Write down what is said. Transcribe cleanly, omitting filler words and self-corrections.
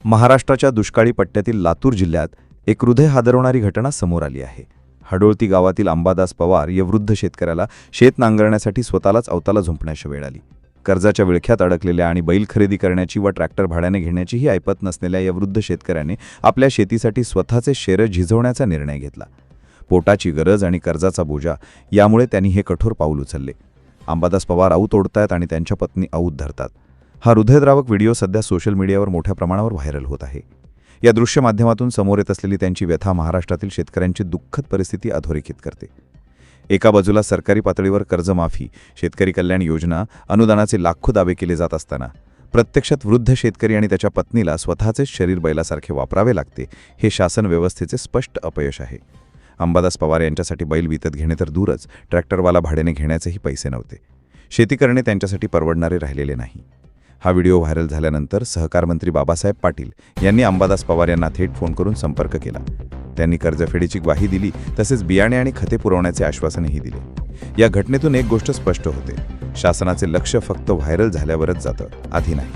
महाराष्ट्राच्या दुष्काळी पट्ट्यातील लातूर जिल्ह्यात एक हृदय हादरवणारी घटना समोर आली आहे. हडोळती गावातील अंबादास पवार या वृद्ध शेतकऱ्याला शेत नांगरण्यासाठी स्वतःलाच अवताला झोंपण्याची वेळ आली. कर्जाच्या विळख्यात अडकलेल्या आणि बैल खरेदी करण्याची व ट्रॅक्टर भाड्याने घेण्याचीही ऐपत नसलेल्या या वृद्ध शेतकऱ्याने आपल्या शेतीसाठी स्वतःचे शेर झिजवण्याचा निर्णय घेतला. पोटाची गरज आणि कर्जाचा बोजा यामुळे त्यांनी हे कठोर पाऊल उचलले. अंबादास पवार आऊत ओढतायत आणि त्यांच्या पत्नी आऊत धरतात. हा हृदयद्रावक व्हिडिओ सध्या सोशल मीडियावर मोठ्या प्रमाणावर व्हायरल होत आहे. या दृश्य माध्यमातून समोर येत असलेली त्यांची व्यथा महाराष्ट्रातील शेतकऱ्यांची दुःखद परिस्थिती अधोरेखित करते. एका बाजूला सरकारी पातळीवर कर्जमाफी, शेतकरी कल्याण योजना, अनुदानाचे लाखो दावे केले जात असताना प्रत्यक्षात वृद्ध शेतकरी आणि त्याच्या पत्नीला स्वतःचेच शरीर बैलासारखे वापरावे लागते, हे शासन व्यवस्थेचे स्पष्ट अपयश आहे. अंबादास पवार यांच्यासाठी बैल विकत घेणे तर दूरच, ट्रॅक्टरवाला भाड्याने घेण्याचेही पैसे नव्हते. शेती करणे त्यांच्यासाठी परवडणारे राहिलेले नाही. हा व्हिडिओ व्हायरल झाल्यानंतर सहकार मंत्री बाबासाहेब पाटील यांनी अंबादास पवार यांना थेट फोन करून संपर्क केला. त्यांनी कर्जफेडीची ग्वाही दिली, तसेच बियाणे आणि खते पुरवण्याचे आश्वासनही दिले. या घटनेतून एक गोष्ट स्पष्ट होते: शासनाचे लक्ष फक्त व्हायरल झाल्यावरच जातं, आधी नाही.